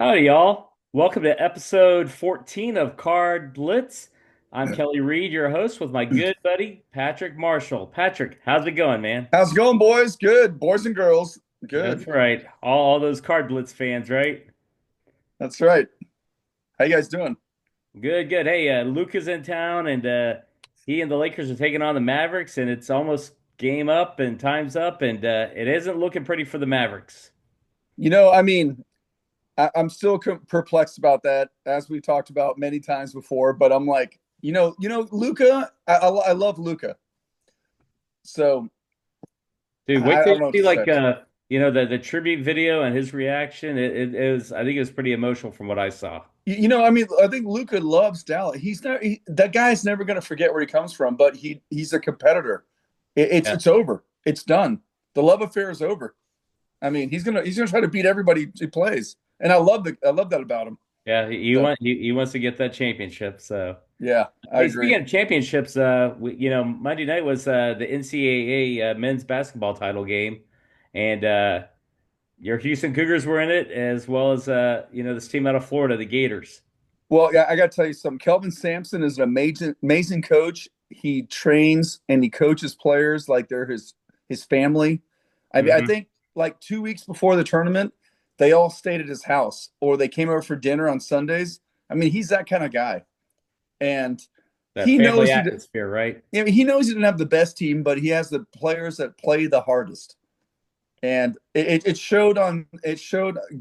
Howdy, y'all. Welcome to episode 14 of CardBlitz. I'm Kelly Reed, your host, with my good buddy, Patrick Marshall. Patrick, how's it going, man? How's it going, boys? Good. Boys and girls. That's Good. right. All those CardBlitz fans, right? That's right. How you guys doing? Good, good. Hey, Luka's in town, and he and the Lakers are taking on the Mavericks, and it's almost game up and time's up, and it isn't looking pretty for the Mavericks. I'm still perplexed about that, as we talked about many times before. But I'm like, Luca. I love Luca. So Dude, wait I till you don't know what see to like say. the tribute video and his reaction. It was, I think it was pretty emotional from what I saw. I think Luca loves Dallas. That guy's never going to forget where he comes from. But he's a competitor. Yeah. It's over. It's done. The love affair is over. I mean, he's gonna try to beat everybody he plays, and I love that about him. Yeah, So he wants to get that championship. So, yeah, I hey, agree. speaking of championships, Monday night was the NCAA men's basketball title game, and your Houston Cougars were in it as well as this team out of Florida, the Gators. Well, yeah, I got to tell you something. Kelvin Sampson is an amazing coach. He trains and he coaches players like they're his family. I Hmm. think like 2 weeks before the tournament, they all stayed at his house or they came over for dinner on Sundays. I mean, he's that kind of guy, and That he family knows atmosphere, right? he knows he didn't have the best team, but he has the players that play the hardest. And it showed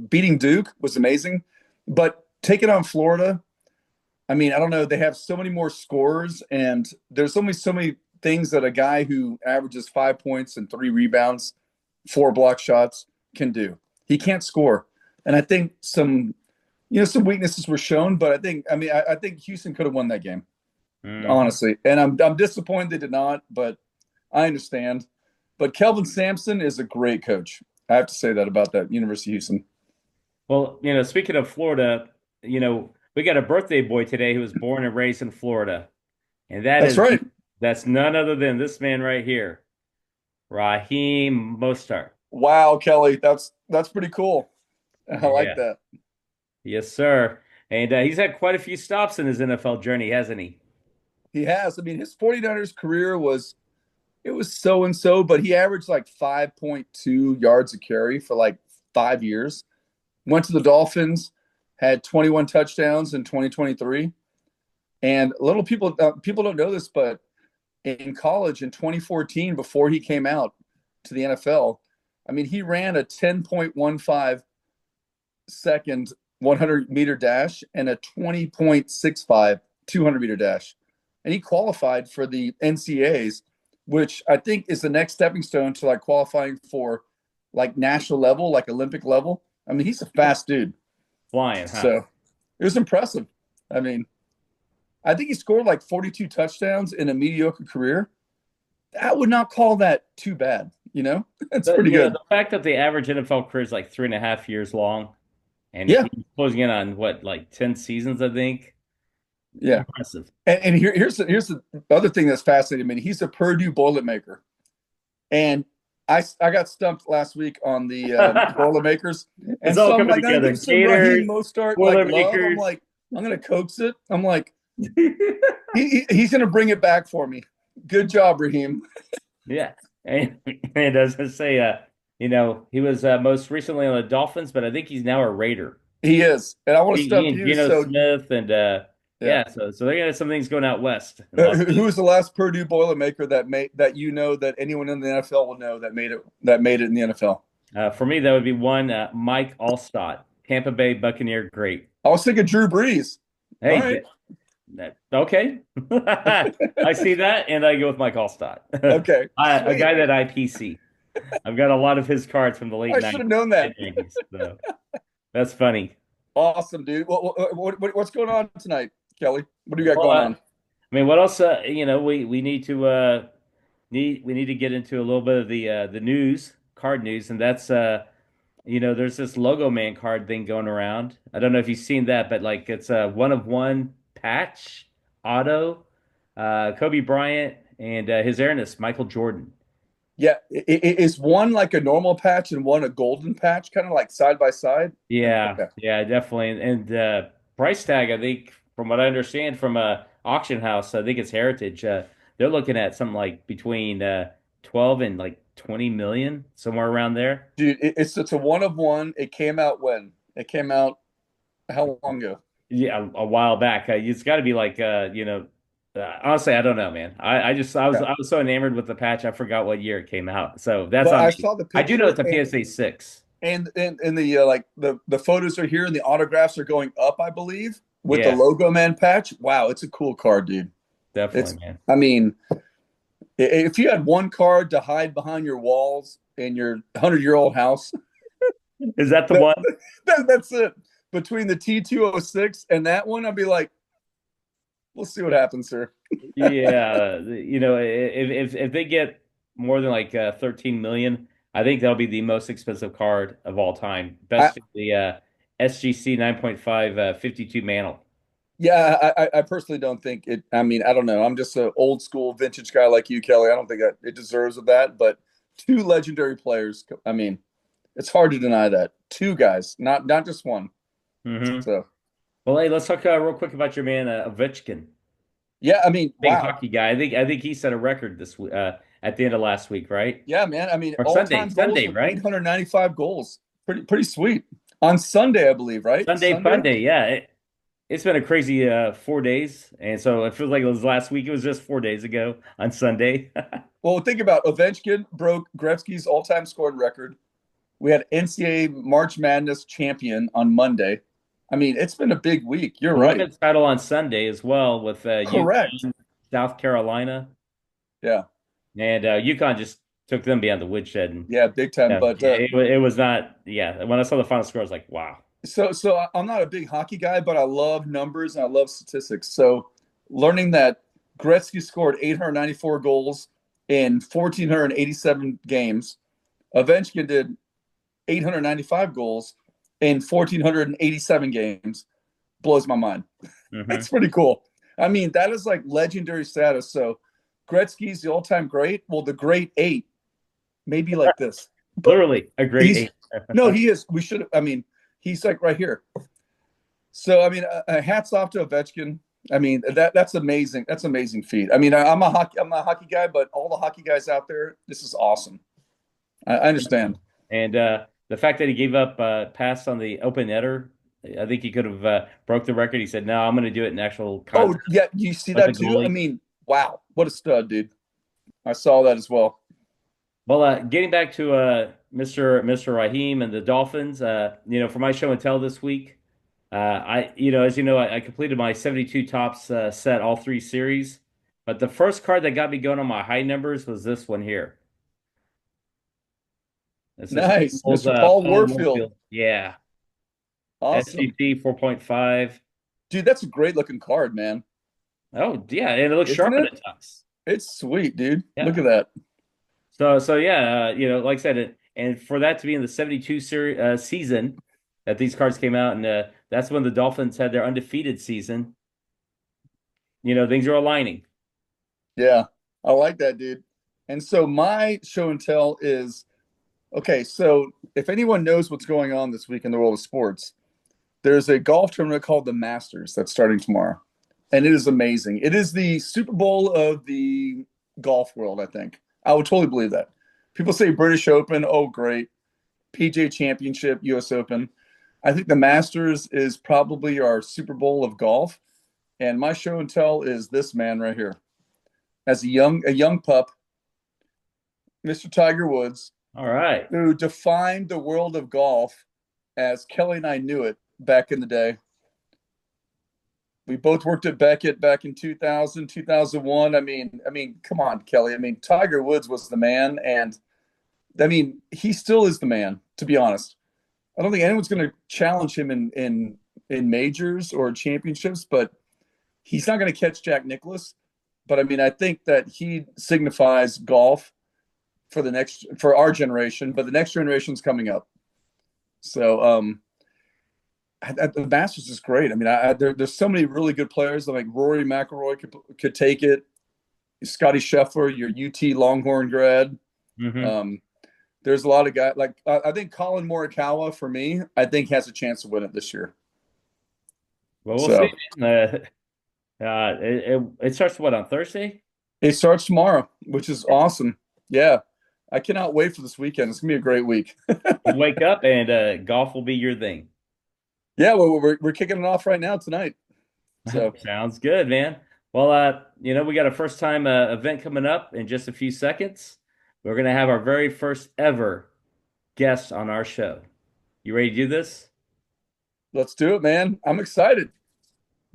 beating Duke was amazing, but taking on Florida, I mean, I don't know. They have so many more scores, and there's only so many things that a guy who averages 5 points and 3 rebounds, 4 block shots can do. He can't score, and I think some weaknesses were shown. But I think Houston could have won that game, Hmm. honestly. And I'm disappointed they did not, but I understand. But Kelvin Sampson is a great coach. I have to say that about that University of Houston. Well, speaking of Florida, we got a birthday boy today who was born and raised in Florida, and That's right. that's none other than this man right here, Raheem Mostert. Wow, Kelly, that's pretty cool. I like Yeah. that. Yes, sir. And he's had quite a few stops in his NFL journey, hasn't he? He has. I mean, his 49ers career was it was so and so, but he averaged like 5.2 yards a carry for like 5 years. Went to the Dolphins, had 21 touchdowns in 2023. And little people don't know this, but in college in 2014, before he came out to the NFL, I mean, he ran a 10.15 second 100-meter dash and a 20.65 200-meter dash. And he qualified for the NCAAs, which I think is the next stepping stone to like qualifying for like national level, like Olympic level. I mean, he's a fast dude. Flying, huh? So it was impressive. I mean, I think he scored like 42 touchdowns in a mediocre career. I would not call that too bad. It's pretty The good. fact that the average NFL career is like 3.5 years long, and Yeah. he's closing in on what, like 10 seasons, I think. Yeah. Impressive. And here's the other thing that's fascinating me. He's a Purdue Boilermaker. And I got stumped last week on the Boilermakers. It's And all so I'm coming like, I'm going to together. give some Raheem Gators, Mostart like love. I'm Boilermakers. like, I'm going to coax it. I'm like, he's going to bring it back for me. Good job, Raheem. Yeah. And as I say, he was most recently on the Dolphins, but I think he's now a Raider. He is. And I want to He stump and you. Geno So, Smith and yeah. so they got some things going out west in Las Who was Vegas. the last Purdue Boilermaker that anyone in the NFL will know that made it in the NFL? For me, that would be one Mike Allstott, Tampa Bay Buccaneer great. I was thinking Drew Brees. All Hey, right. okay. I see that, and I go with Mike Allstott, Okay. A Sweet. guy that IPC. I've got a lot of his cards from the late I should have 90s, known that. mid 90s. So that's funny. Awesome, dude. What's going on tonight, Kelly? What do you got Well, going on? I mean, what else? We need to we need to get into a little bit of the news, card news, and that's there's this Logo Man card thing going around. I don't know if you've seen that, but like it's a one of one patch auto, Kobe Bryant and His Airness Michael Jordan. Yeah, is one like a normal patch and one a golden patch, kind of like side by side? Yeah, Okay. yeah, definitely. And price tag, I think, from what I understand from a auction house, I think it's Heritage. They're looking at something like between 12 and like 20 million, somewhere around there. Dude, it's a one of one. It came out when? It came out how long ago? Yeah, a while back. It's got to be like honestly, I don't know, man. I just Yeah. I was so enamored with the patch, I forgot what year it came out. So that's But on I me. saw the I do know picture it's a PSA 6. and the like the photos are here and the autographs are going up, I believe, with the Yeah, logo man patch. Wow, it's a cool card, dude. definitely, It's man. I mean, if you had one card to hide behind your walls in your 100-year-old house, Is that the that, one? that's it. Between the T206 and that one, I'd be like, we'll see what happens, sir. Yeah, if they get more than like 13 million, I think that'll be the most expensive card of all time. I Best of the SGC 9.5 52 mantle. Yeah, I personally don't think it. I mean, I don't know. I'm just an old school vintage guy like you, Kelly. I don't think that it deserves of that. But two legendary players. I mean, it's hard to deny that. Two guys, not just one. Hmm. So Well, hey, let's talk real quick about your man Ovechkin, yeah, I mean, big wow. hockey guy. I think he set a record this at the end of last week, right? Yeah, man. I mean, Or all Sunday, time goals Sunday, with right? 895 goals. Pretty sweet. On Sunday, I believe, right? Sunday Sunday. Fun Day. Yeah, it's been a crazy 4 days, and so it feels like it was last week. It was just 4 days ago on Sunday. Well, think about Ovechkin broke Gretzky's all-time scoring record. We had NCAA March Madness champion on Monday. I mean, it's been a big week. You're The right. women's title on Sunday as well with Correct. UConn, South Carolina, Yeah. and UConn just took them beyond the woodshed. And Yeah, big time. But it was not. Yeah, when I saw the final score, I was like, wow. I'm not a big hockey guy, but I love numbers and I love statistics. So learning that Gretzky scored 894 goals in 1,487 games, Ovechkin did 895 goals in 1,487 games blows my mind. Hmm. That's pretty cool. I mean, that is like legendary status. So Gretzky's the all-time great. Well, the great eight, maybe like this, but Literally a great he's eight. no, he is. We should. I mean, he's like right here. So I mean, hats off to Ovechkin. I mean that's amazing. That's amazing feat. I mean, I'm a hockey guy, but all the hockey guys out there, this is awesome. I understand. And the fact that he gave up pass on the open netter, I think he could have broke the record. He said, "No, I'm going to do it in actual Oh contest yeah, you see with the that too? I goalie." mean, wow, what a stud, dude. I saw that as well. Well, getting back to Mr. Raheem and the Dolphins, for my show and tell this week, as you know, I completed my 72 tops set, all three series. But the first card that got me going on my high numbers was this one here. This is Nice, Paul's, Mr. Paul Paul Warfield. Warfield. Yeah, Awesome, SGC 4.5. dude. That's a great looking card, man. Oh, yeah, and it looks Isn't sharp in it? the tux. It's sweet, dude. Look Yeah. at that. So yeah, like I said, and for that to be in the 72 season that these cards came out, and that's when the Dolphins had their undefeated season. Things are aligning. Yeah, I like that, dude. And so my show and tell is okay. So if anyone knows what's going on this week in the world of sports, there's a golf tournament called the Masters that's starting tomorrow, and it is amazing. It is the Super Bowl of the golf world. I think I would totally believe that. People say British Open, oh great, PJ Championship, U.S. Open. I think the Masters is probably our Super Bowl of golf. And my show and tell is this man right here. As a young pup, Mr. Tiger Woods, All right. who defined the world of golf as Kelly and I knew it back in the day. We both worked at Beckett back in 2000, 2001. I mean, come on, Kelly. I mean, Tiger Woods was the man, and I mean, he still is the man. To be honest, I don't think anyone's going to challenge him in majors or championships, but he's not going to catch Jack Nicklaus. But I mean, I think that he signifies golf for our generation, but the next generation's coming up. So the Masters is great. I mean, there's so many really good players. Like Rory McIlroy could take it. Scotty Scheffler, your UT Longhorn grad. Hmm. Um, there's a lot of guys like I think Colin Morikawa for me. I think has a chance to win it this year. Well, we'll see. So It starts what on Thursday? it starts tomorrow, which is awesome. Yeah, I cannot wait for this weekend. It's gonna be a great week. You wake up and golf will be your thing. Yeah, well, we're kicking it off right now tonight. So Sounds good, man. Well, we got a first time event coming up in just a few seconds. We're gonna have our very first ever guest on our show. You ready to do this? let's do it, man. I'm excited.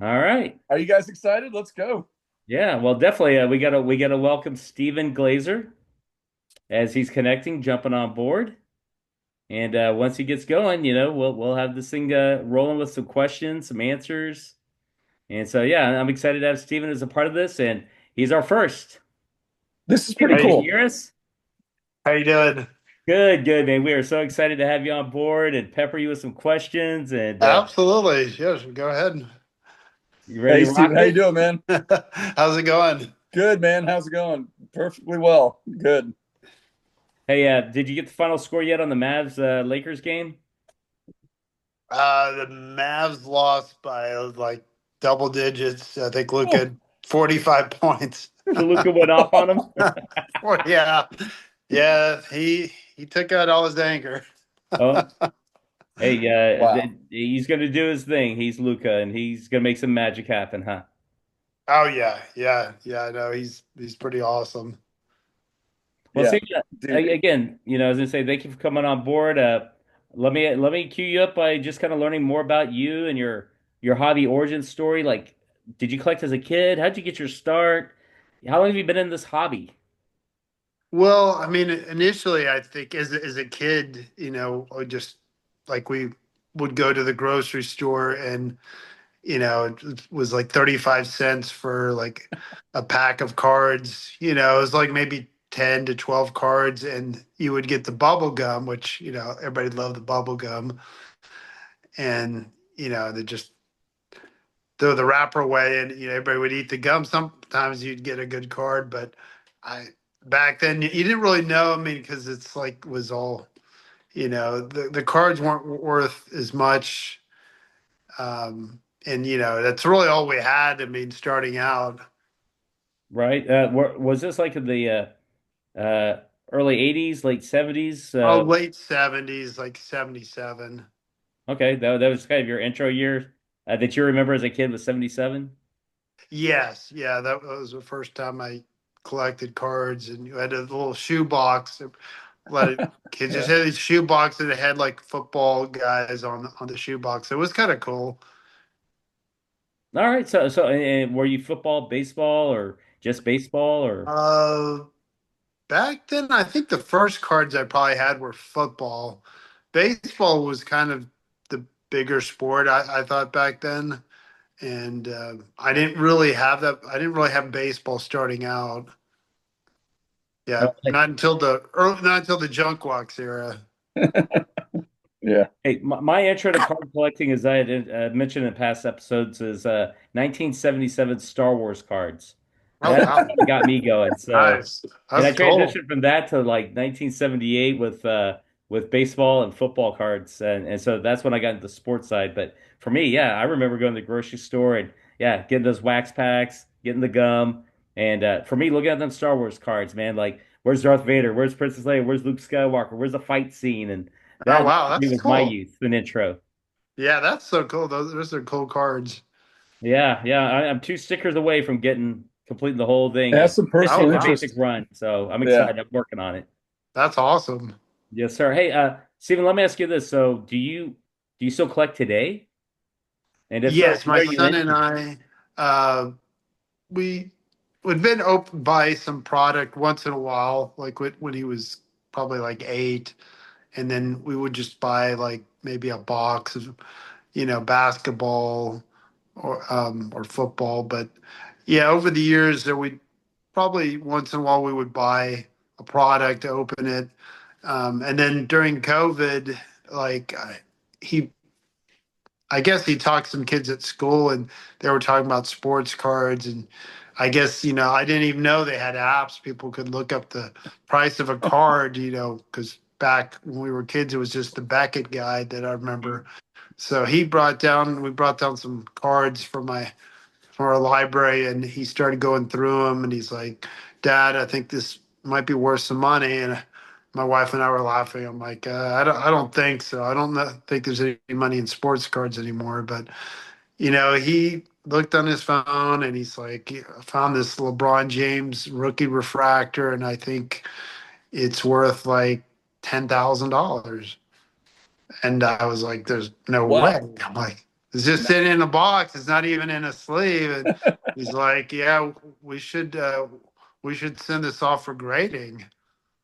All right. Are you guys excited? Let's go. Yeah, well, definitely. We gotta welcome Steven Glazer as he's connecting, jumping on board. And once he gets going, we'll have this thing rolling with some questions, some answers. And so yeah, I'm excited to have Steven as a part of this, and he's our first. This is pretty Steven, can you cool. hear us? How you doing? Good, good, man. We are so excited to have you on board and pepper you with some questions. And Absolutely. Yes, go ahead. you ready Hey, to rock Steven, how you it? doing, man? How's it going? Good, man. How's it going? Perfectly well. Good. Hey, did you get the final score yet on the Mavs Lakers game? The Mavs lost by like double digits. I think Luke Oh, had 45 points. Luka went off on him. Yeah. Yeah, he took out all his anger. Oh, hey, Wow. he's gonna do his thing. He's Luka, and he's gonna make some magic happen, huh? Oh yeah, yeah, yeah. I know he's pretty awesome. Well, Yeah, see, dude. again, I was gonna say thank you for coming on board. Let me cue you up by just kind of learning more about you and your hobby origin story. Like, did you collect as a kid? How'd you get your start? How long have you been in this hobby? Well, I mean, initially, I think as a kid, I just like we would go to the grocery store and it was like 35 cents for like a pack of cards. It was like maybe 10 to 12 cards, and you would get the bubble gum, which, everybody loved the bubble gum. And, they just throw the wrapper away and, everybody would eat the gum. Sometimes you'd get a good card, but I, back then, you didn't really know. I mean, because it's like, was all, the cards weren't worth as much. And that's really all we had. I mean, starting out. Right? Was this like in the early '80s, late '70s? Oh, late 70s, like 77. Okay, that was kind of your intro year that you remember as a kid was '77. Yes, yeah, that was the first time I collected cards, and you had a little shoe box. Let it kids just Yeah. had these shoe boxes that had like football guys on the shoe box. It was kind of cool. All right, so and were you football, baseball, or just baseball, or Uh, Back then, I think the first cards I probably had were football. Baseball was kind of the bigger sport, I thought back then. And I didn't really have that. I didn't really have baseball starting out. Yeah, not until the junk wax era. Yeah. hey, my intro to card collecting, as I had mentioned in past episodes, is 1977 Star Wars cards. Oh That's wow, what got me going. So, nice. and I That's cool. transitioned from that to like 1978 with baseball and football cards, and so that's when I got into the sports side. But for me, yeah, I remember going to the grocery store and yeah, getting those wax packs, getting the gum, and for me, looking at them Star Wars cards, man, like where's Darth Vader, where's Princess Leia, where's Luke Skywalker, where's the fight scene, and Oh that wow, for me that's was my cool. youth, an intro. Yeah, that's so cool. Those are cool cards. Yeah, yeah, I'm two stickers away from getting completing the whole thing, It has just some Oh finishing personal the wow, basic interest. run. So I'm Yeah. excited. I'm working on it. that's awesome. Yes, sir. Hey, Stephen, let me ask you this. So, do you still collect today? And if so, Yes, what my are you son and into? I, we we'd been open by some product once in a while, like when he was probably like 8, and then we would just buy like maybe a box of basketball or football. But yeah, over the years that we probably once in a while we would buy a product, open it, and then during COVID, like he I guess he talked to some kids at school and they were talking about sports cards. And I guess, I didn't even know they had apps. People could look up the price of a card, because back when we were kids, it was just the Beckett guide that I remember. So we brought down some cards from our library, and he started going through them, and he's like, "Dad, I think this might be worth some money." And my wife and I were laughing. I'm like, I don't think so. I don't think there's any money in sports cards anymore. But he looked on his phone, and he's like, I found this LeBron James rookie refractor, and I think it's worth like $10,000. And I was like, there's no way. Wow. I'm like, it's just sitting in a box. It's not even in a sleeve. And he's like, yeah, we should send this off for grading.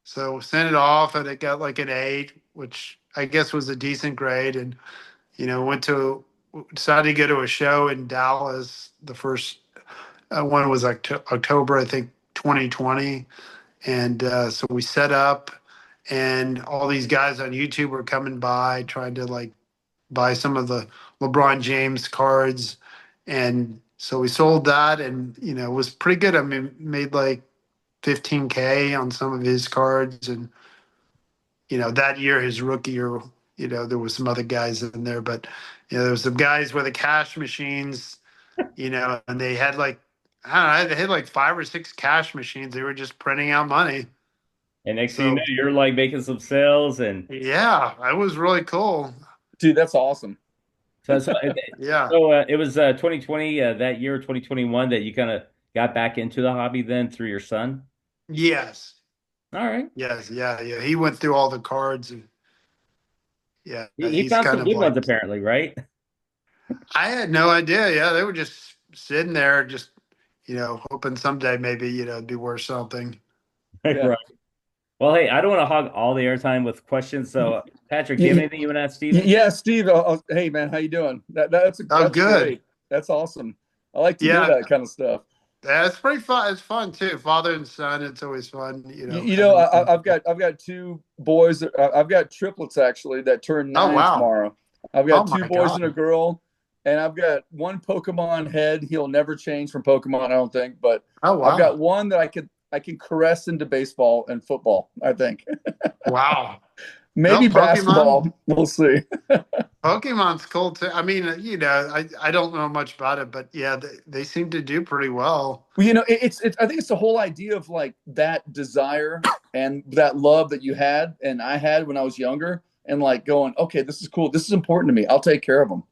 So sent it off, and it got like an 8, which I guess was a decent grade. And went to decided to go to a show in Dallas. The first one was like October, I think, 2020. And so we set up, and all these guys on YouTube were coming by trying to like buy some of the LeBron James cards. And so we sold that, and it was pretty good. I mean, made like 15K on some of his cards. And that year, his rookie year, there was some other guys in there, but there was some guys with the cash machines, and they had like, I don't know, they had like 5 or 6 cash machines. They were just printing out money. And next thing you know, So you're like making some sales, and yeah, that was really cool. Dude, that's awesome. so so, Yeah. it was 2020 that year, 2021 that you kind of got back into the hobby then through your son. Yes. All right, Yes. Yeah. Yeah. He went through all the cards, and yeah, he he's found kind some of good ones like, apparently, right? I had no idea. Yeah. They were just sitting there, just, hoping someday maybe, it'd be worth something. Yeah. Right. Well, hey, I don't want to hog all the airtime with questions. So, Patrick, do you have anything you want to ask Steven? Yeah, Steve. Hey, man, how you doing? Oh, That's good. great. That's awesome. I like to hear Yeah. that kind of stuff. That's pretty fun. It's fun too. Father and son. It's always fun, I, having. I've got two boys. I've got triplets actually that turn Oh, 9 wow. tomorrow. I've Oh got two my boys and a God. girl, and I've got one Pokemon head. He'll never change from Pokemon, I don't think. But Oh, I've wow. got one that I can caress into baseball and football, I think. Wow. No, Maybe basketball. We'll see. Pokemon's cool too. I mean, I don't know much about it, but yeah, they seem to do pretty well. Well, it's I think it's the whole idea of like that desire and that love that you had and I had when I was younger, and like going, okay, this is cool. This is important to me. I'll take care of them.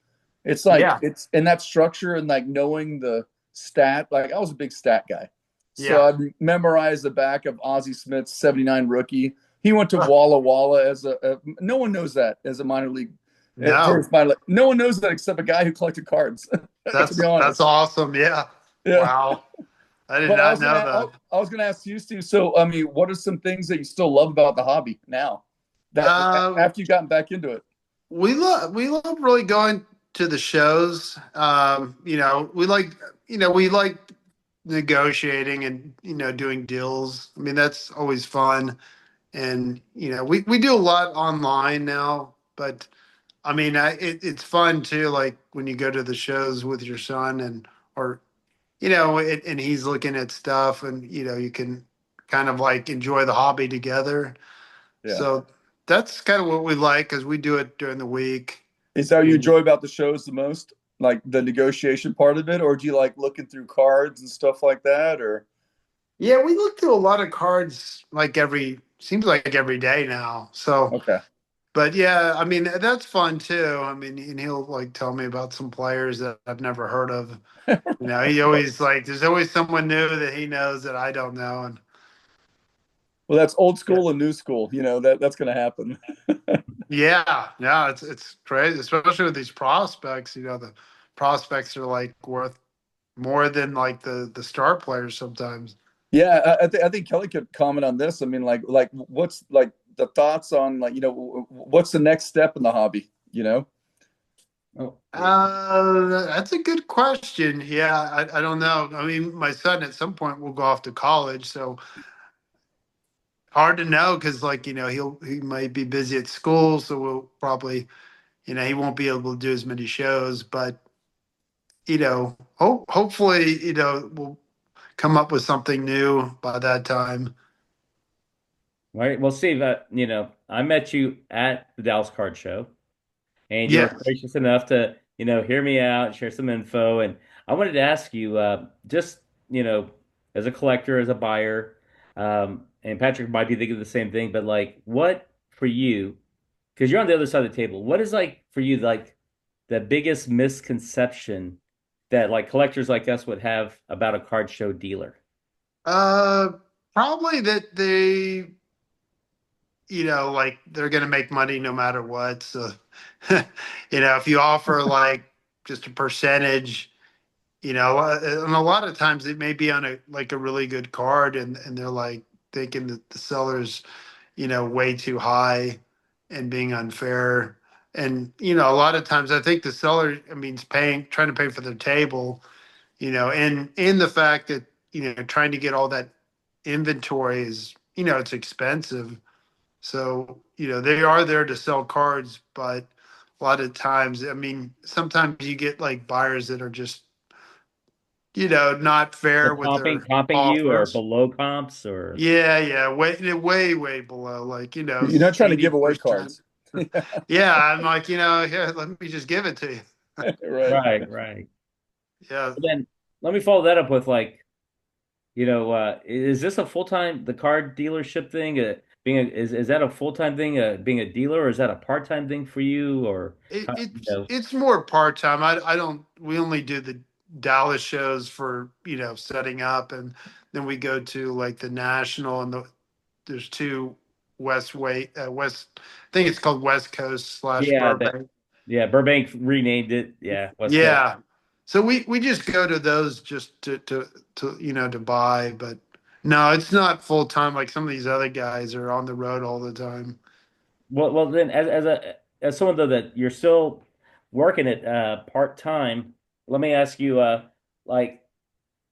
It's like Yeah. it's and that structure and like knowing the stat. Like I was a big stat guy, so Yeah. I'd memorize the back of Ozzie Smith's '79 rookie. He went to Walla Walla as no one knows that as a minor league. No, No one knows that except a guy who collected cards. To be that's honest, awesome. Yeah. yeah. Wow. I did But not know that. I was gonna ask you, Steve. So, I mean, what are some things that you still love about the hobby now? That Uh, after you've gotten back into it. we love really going to the shows. We like negotiating and doing deals. I mean, that's always fun. And we do a lot online now, but I mean, it's fun too. Like when you go to the shows with your son, or and he's looking at stuff, and you can kind of like enjoy the hobby together. Yeah. So that's kind of what we like, because we do it during the week. Is that what you And enjoy about the shows the most? Like the negotiation part of it, or do you like looking through cards and stuff like that? Or yeah, we look through a lot of cards like seems like every day now. So, okay. but yeah, I mean, that's fun too. I mean, and he'll like tell me about some players that I've never heard of. He always like, there's always someone new that he knows that I don't know. And Well, that's old school and new school. That's gonna happen. yeah, yeah, it's crazy, especially with these prospects. The prospects are like worth more than like the star players sometimes. Yeah, I think Kelly could comment on this. I mean, like what's like the thoughts on like what's the next step in the hobby? Oh, That's a good question. Yeah, I don't know. I mean, my son at some point will go off to college, so hard to know, because like he might be busy at school, so we'll probably he won't be able to do as many shows, but hopefully, we'll come up with something new by that time. Right. Well, Steve, I met you at the Dallas Card Show, and you were Yeah. gracious enough to, hear me out, share some info. And I wanted to ask you, just, you know, as a collector, as a buyer, and Patrick might be thinking the same thing, but like, what for you, because you're on the other side of the table, what is like for you, like the biggest misconception that like collectors like us would have about a card show dealer? Uh, Probably that like they're going to make money no matter what. So, if you offer like just a percentage, and a lot of times it may be on a really good card, and they're like thinking that the seller's, way too high and being unfair. And, a lot of times I think the seller, I mean, is trying to pay for their table, and in the fact that, trying to get all that inventory is, it's expensive. So, they are there to sell cards, but a lot of times, I mean, sometimes you get like buyers that are just, not They're fair with comping, their comping you or offers. below comps or Yeah, yeah, way below, like, You're not trying to give away 80%. cards. Yeah, I'm like, here, let me just give it to you. Right. right, right. Yeah. But then let me follow that up with like, is this a full-time the card dealership thing? Is that a full-time thing, being a dealer, or is that a part-time thing for you? Or It, you it's know, it's more part-time. I don't we only do the Dallas shows for, setting up, and then we go to like the national, and there's two West, I think it's called West Coast slash yeah, that Burbank. yeah, Burbank renamed it. Yeah, West Coast. Yeah. So we just go to those just to buy, but no, it's not full time like some of these other guys are on the road all the time. Well, then as someone though that you're still working it part-time, let me ask you, like,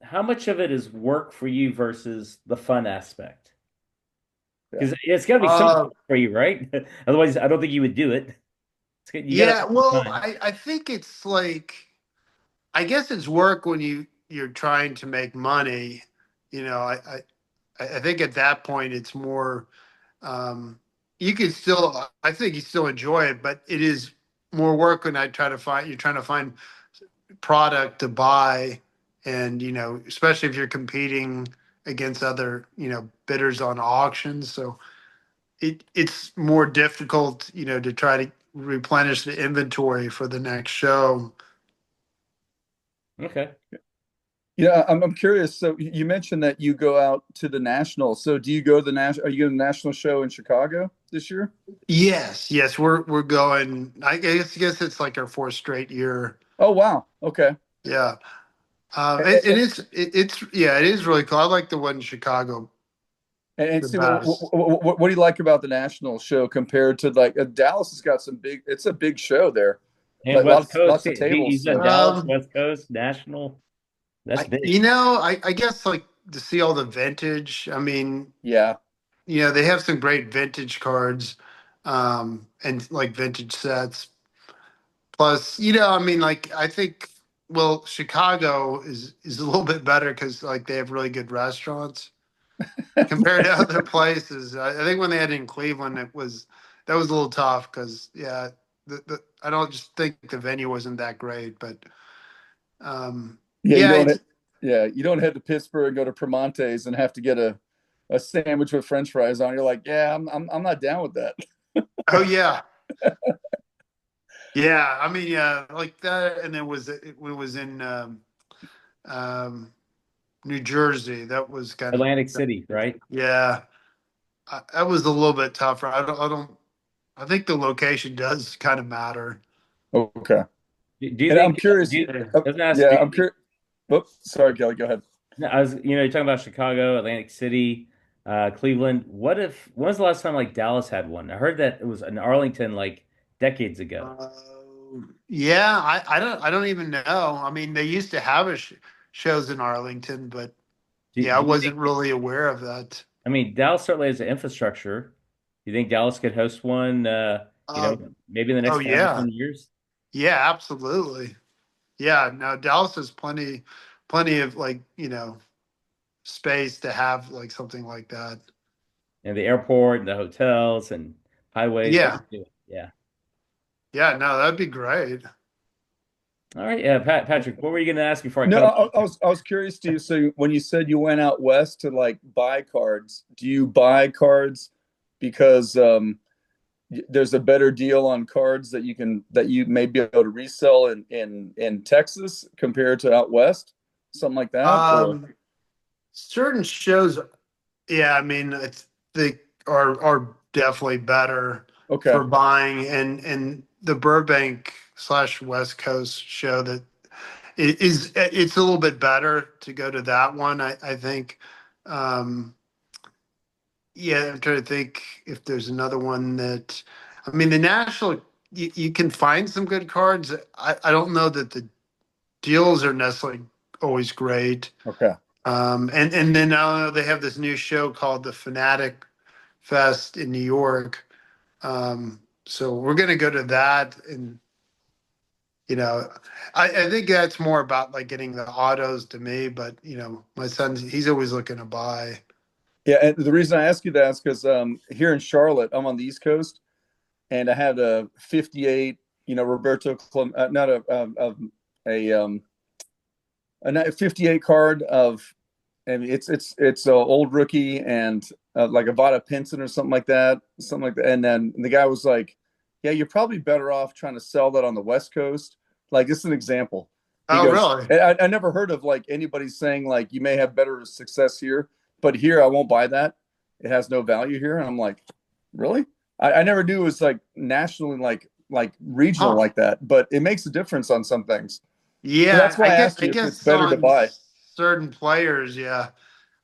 how much of it is work for you versus the fun aspect? Yeah. Because it's got to be some Uh for you, right? Otherwise, I don't think you would do it. You got to yeah, have some well, time. I think it's like, I guess it's work when you're trying to make money. You know, I think at that point it's more, you can still, I think you still enjoy it, but it is more work when you're trying to find product to buy, and especially if you're competing against other bidders on auctions. So it's more difficult, to try to replenish the inventory for the next show. Okay. Yeah, I'm curious. So you mentioned that you go out to the national. So do you go to the national? Are you going to the national show in Chicago this year? Yes, yes, we're going. I guess it's like our fourth straight year. Oh wow. Okay. Yeah, And, it is really cool. I like the one in Chicago and the see, best. what do you like about the national show compared to like Dallas has got some big. It's a big show there, And like West Coast, lots of tables. you said So Dallas, Um, West Coast, National. That's I big. you know I guess like to see all the vintage. I mean, yeah, they have some great vintage cards, and like vintage sets. Plus, I mean, like I think, well, Chicago is a little bit better because like they have really good restaurants compared to other places. I think when they had it in Cleveland, that was a little tough because, yeah, I don't just think the venue wasn't that great, but yeah. yeah, it's, You don't head to Pittsburgh and go to Primante's and have to get a sandwich with French fries on. You're like, yeah, I'm not down with that. oh yeah, yeah. I mean, yeah, like that, and it was in um, New Jersey. That was kind of, Atlantic City, right? yeah. That was a little bit tougher. I think the location does kind of matter. Okay. Do you And think? I'm curious. Yeah. Doesn't ask. Yeah, I'm curious. Whoops, sorry, Kelly. Go ahead. No, you're talking about Chicago, Atlantic City, Cleveland. When was the last time like Dallas had one? I heard that it was in Arlington like decades ago. Uh, yeah, I don't even know. I mean, they used to have shows in Arlington, but yeah, I Do you wasn't think? really aware of that. I mean, Dallas certainly has the infrastructure. You think Dallas could host one? you know, Uh, maybe in the oh next five to yeah, 10 years. yeah, absolutely. Yeah, no, Dallas has plenty of like space to have like something like that. And the airport and the hotels and highways, they Yeah, can do it. Yeah. yeah, no, that'd be great. All right. Yeah, Patrick, what were you going to ask before I No, cut I, off? I was I was curious, Steve. So when you said you went out west to like buy cards, do you buy cards because there's a better deal on cards that you may be able to resell in Texas compared to out west, something like that? Or Um, Certain shows, yeah, I mean, I think are definitely better okay, for buying, and the Burbank slash West Coast show that it's a little bit better to go to that one. I think. Um, yeah, I'm trying to think if there's another one that, I mean, the national, you can find some good cards. I don't know that the deals are necessarily always great. okay. And then I don't know, they have this new show called the Fanatic Fest in New York. So we're gonna go to that, and you know, I think that's more about like getting the autos to me. But my son, he's always looking to buy. Yeah, and the reason I ask you that is because here in Charlotte, I'm on the East Coast, and I had a '58, Roberto Clem, not a a '58 card of, and it's a old rookie and like a Vada Pinson or something like that. And then the guy was like, "Yeah, you're probably better off trying to sell that on the West Coast." Like, this is an example. He Oh, goes, really? I never heard of like anybody saying like you may have better success here, but here I won't buy that. It has no value here. And I'm like, really? I never knew it was like nationally like regional Huh. like that, but it makes a difference on some things. So Yeah, that's why I asked I you if it's guess better to on buy. certain players, yeah.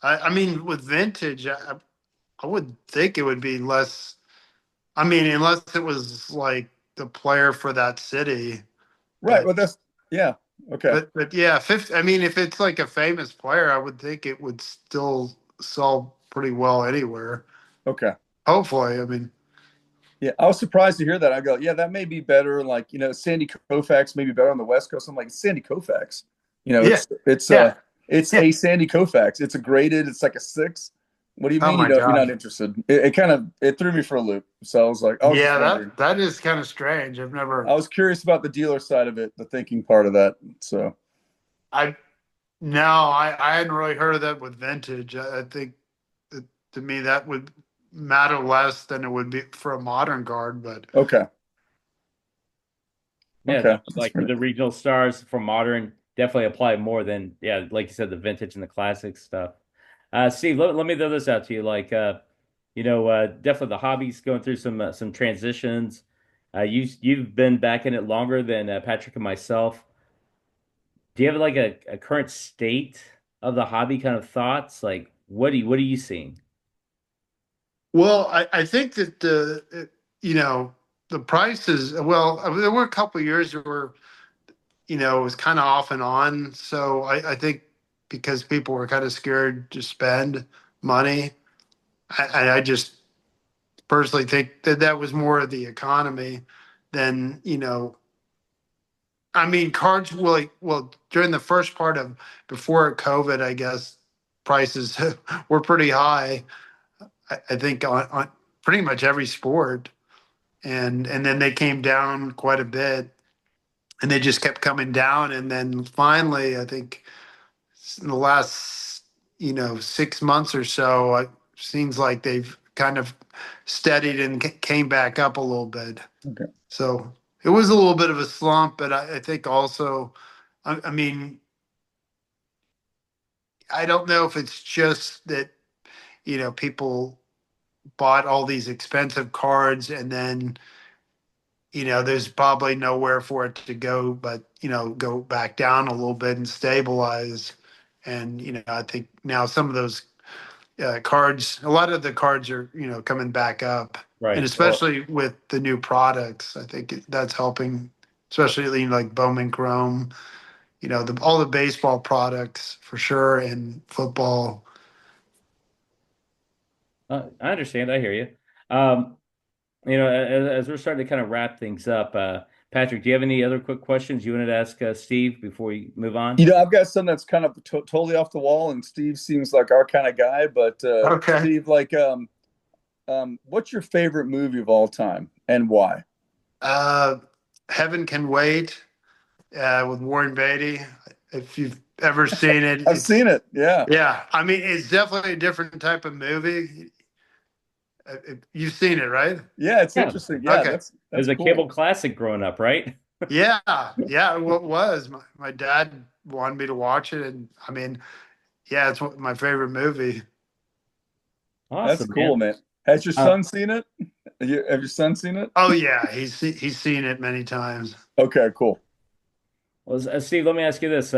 I mean, with vintage, I would think it would be less. I mean, unless it was like the player for that city, Right. Well, but that's yeah. Okay. but yeah, 50, I mean, if it's like a famous player, I would think it would still sell pretty well anywhere. Okay. Hopefully, I mean, Yeah, I was surprised to hear that. I go, yeah, that may be better. Like, Sandy Koufax may be better on the West Coast. I'm like, it's Sandy Koufax. You know, yeah, it's it's yeah, uh it's yeah. a Sandy Koufax. It's a graded. It's like a 6. What do you Oh mean my you're not God. interested? It kind of it threw me for a loop. So I was just Yeah, wondering. that is kind of strange. I've I never, was curious about the dealer side of it, the thinking part of that. So I no, I hadn't really heard of that with vintage. I think that, to me that would matter less than it would be for a modern guard. But okay, Yeah, okay, definitely, that's like for fair. the regional stars for modern, definitely apply more than, yeah, like you said, the vintage and the classic stuff. Steve, let me throw this out to you. Like, definitely the hobby's going through some transitions. You've been back in it longer than Patrick and myself. Do you have like a current state of the hobby kind of thoughts? Like, what are you seeing? well, I think that the prices. Well, I mean, there were a couple of years where it was kind of off and on. So I think because people were kind of scared to spend money, I just personally think that that was more of the economy than. I mean, cards well during the first part of before COVID, I guess prices were pretty high. I think on pretty much every sport, and then they came down quite a bit, and they just kept coming down, and then finally, I think in the last 6 months or so, it seems like they've kind of steadied and came back up a little bit. Okay. So it was a little bit of a slump, but I think also, I mean, I don't know if it's just that people bought all these expensive cards, and then there's probably nowhere for it to go but go back down a little bit and stabilize. And I think now some of those cards, a lot of the cards are coming back up, and Right. Well, especially with the new products, I think that's helping, especially like Bowman Chrome, all the baseball products for sure, and football. I understand. I hear you. Um, as we're starting to kind of wrap things up, Patrick, do you have any other quick questions you wanted to ask Steve before we move on? I've got something that's kind of totally off the wall, and Steve seems like our kind of guy. But Okay. Steve, like, what's your favorite movie of all time and why? Uh, Heaven Can Wait with Warren Beatty. If you've ever seen it, I've seen it. Yeah, yeah. I mean, it's definitely a different type of movie. You've seen it, right? yeah, it's Yeah, interesting. Yeah, Okay. that's it was a cool. cable classic growing up, right? Yeah, yeah. What was my dad wanted me to watch it, and I mean, yeah, it's my favorite movie. That's Awesome, cool, man. man. Has your Uh, son seen it? Have your son seen it? Oh yeah, he's seen it many times. Okay, cool. well, Steve, let me ask you this.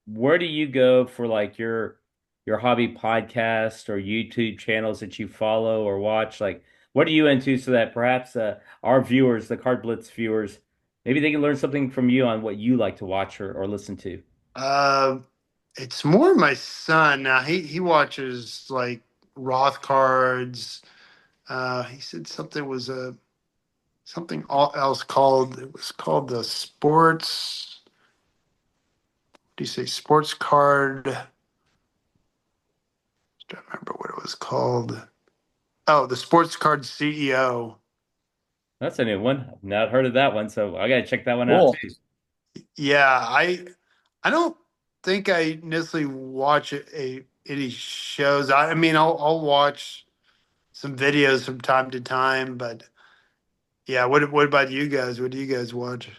Where do you go for like your hobby podcast or YouTube channels that you follow or watch? Like, what are you into so that perhaps our viewers, the CardBlitz viewers, maybe they can learn something from you on what you like to watch or listen to? Uh, it's more my son now. He watches like Roth cards. He said something was something else called. It was called the sports. What do you say? Sports card. I don't remember what it was called. Oh, the sports card CEO. That's a new one. I've not heard of that one, so I got to check that one out Cool. too. Yeah, I don't think I necessarily watch any shows. I mean, I'll watch some videos from time to time, but yeah. What about you guys? What do you guys watch?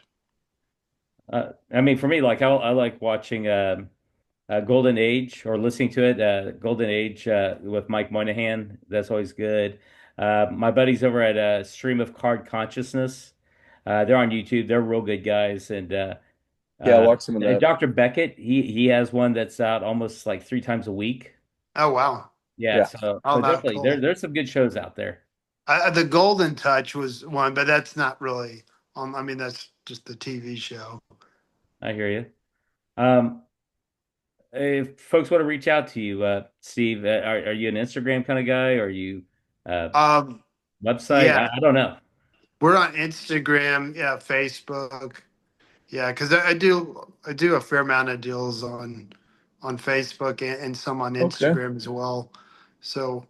I mean, for me, like I like watching Golden Age or listening to it. Golden Age with Mike Moynihan. That's always good. My buddies over at Stream of Card Consciousness. They're on YouTube. They're real good guys. Yeah, Uh, watch some of and that. Dr. Beckett, he has one that's out almost like 3 times a week. Oh wow. Yeah, Yeah. so Oh, not definitely cool. there's some good shows out there. The Golden Touch was one, but that's not really. I mean, that's just the TV show. I hear you. Um, if folks want to reach out to you, Steve, are you an Instagram kind of guy? Or are you uh, Um, website? yeah, I don't know. we're on Instagram, yeah, Facebook, yeah, because I do a fair amount of deals on Facebook and some on Okay. Instagram as well. So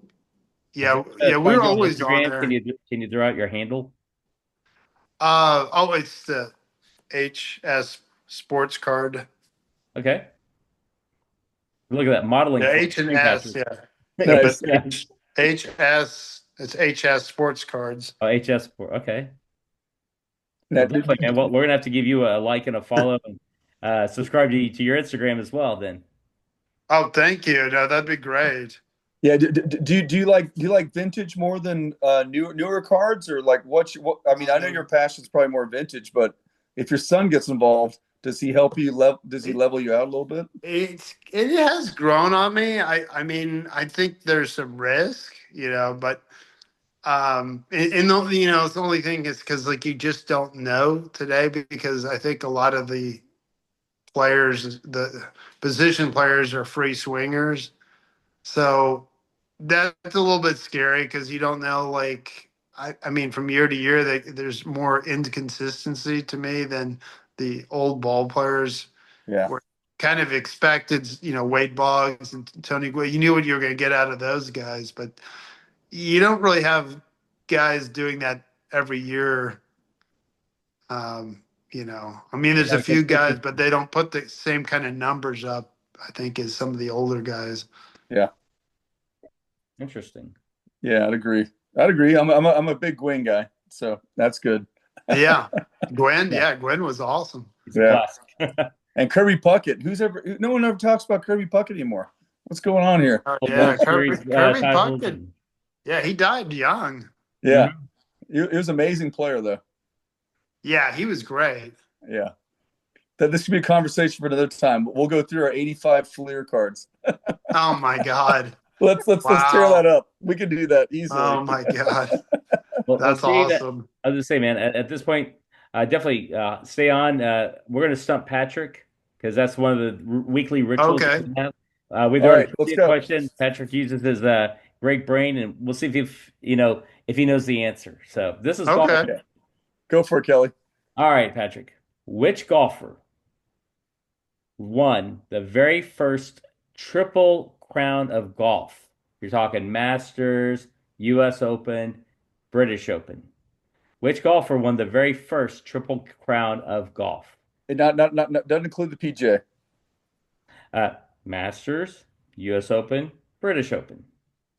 If yeah, we yeah, find we're you on always on Instagram, there. can you throw out your handle? Oh, it's the HS Sports Card. Okay. Look at that modeling The for H and screen S, captures. yeah, yeah, but Nice. HS, it's HS Sports Cards. Oh, HS. Okay. Well, Now, definitely, man. Well, we're gonna have to give you a like and a follow and subscribe to your Instagram as well. Then. Oh, thank you. No, that'd be great. yeah. Do you like vintage more than newer cards, or like what? I mean, I know your Um, passion's probably more vintage, but if your son gets involved, does he help you level? Does he it, level you out a little bit? it has grown on me. I mean, I think there's some risk, but and it's the only thing is because like you just don't know today because I think a lot of the players, the position players, are free swingers. So that's a little bit scary because you don't know. Like, I mean, from year to year, there's more inconsistency to me than the old ball players Yeah. were kind of expected. Wade Boggs and Tony Gwynn. You knew what you were going to get out of those guys, but you don't really have guys doing that every year. I mean, there's a Yeah, few guys, but they don't put the same kind of numbers up, I think, as some of the older guys. Yeah. interesting. Yeah. I'd agree. I'd agree. I'm a big Gwyn guy, so that's good. Yeah. Gwen, Yeah, yeah, Gwen was awesome. he's a Yeah. classic. And Kirby Puckett. No one ever talks about Kirby Puckett anymore. What's going on here? Oh, yeah, World Kirby, Series Kirby titles Puckett. and Yeah, he died young. Yeah. Mhm. He was an amazing player, though. Yeah, he was great. Yeah. This could be a conversation for another time. We'll go through our 85 Fleer cards. Oh my God. Let's tear that Wow. up. We can do that easily. Oh my God. Well, That's Steve, awesome. I was just say, man, at this point, definitely stay on. We're gonna stump Patrick because that's one of the weekly rituals that Okay. we have. We All throw out a right, let's trivia go. question. Patrick uses his great brain, and we'll see if if he knows the answer. So this is golf. Okay. Okay. Go for it, Kelly. All right, Patrick. Which golfer won the very first triple crown of golf? You're talking Masters, U.S. Open, British Open. Which golfer won the very first triple crown of golf? It not doesn't include the PJ. Masters, U.S. Open, British Open.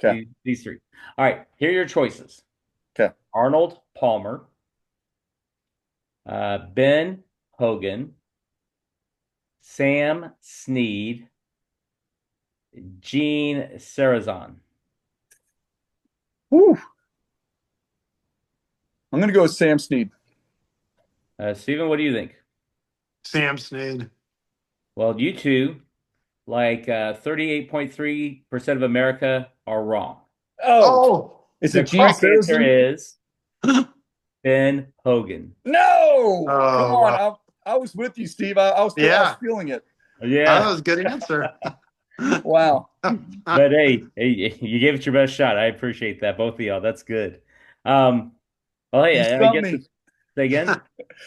Okay. These three. All right, here are your choices. Okay. Arnold Palmer, Ben Hogan, Sam Snead, Gene Sarazan. Woo. I'm gonna go with Sam Snead. Stephen, what do you think? Sam Snead. Well, you two, like 38.3% of America are wrong. Oh, Oh, is The it Gene correct answer Sarazen? is Ben Hogan. No, come oh, on. wow. I was with you, Steve. I was Yeah. feeling it. That Yeah. was a good answer. Wow. But hey, you gave it your best shot. I appreciate that, both of y'all. That's good. Well, hey, You I stumped guess me. say again.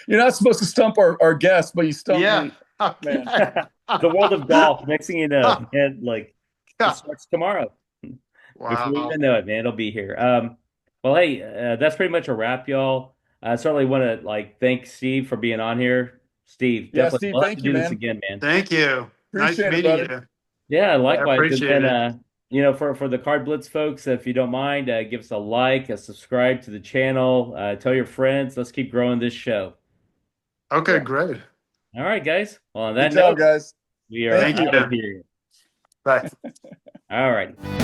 You're not supposed to stump our guest, but you stumped Yeah. me. Okay. Man. The world of golf. Next thing you know, man, like Yeah. it starts tomorrow. Before you Wow. even know it, man, it'll be here. Well, hey, that's pretty much a wrap, y'all. I certainly want to thank Steve for being on here. Steve, Yeah, definitely Steve, we'll have to thank you, do this man. again, man. Thank you. Nice Appreciate it, meeting buddy. you. Yeah, I likewise. And appreciate then, it. for the CardBlitz folks, if you don't mind, give us a like, a subscribe to the channel, tell your friends. Let's keep growing this show. Okay, Yeah. great. All right, guys. Well, on Good that job, note, guys. we are Thank Thank you. out of you. here. Bye. All right.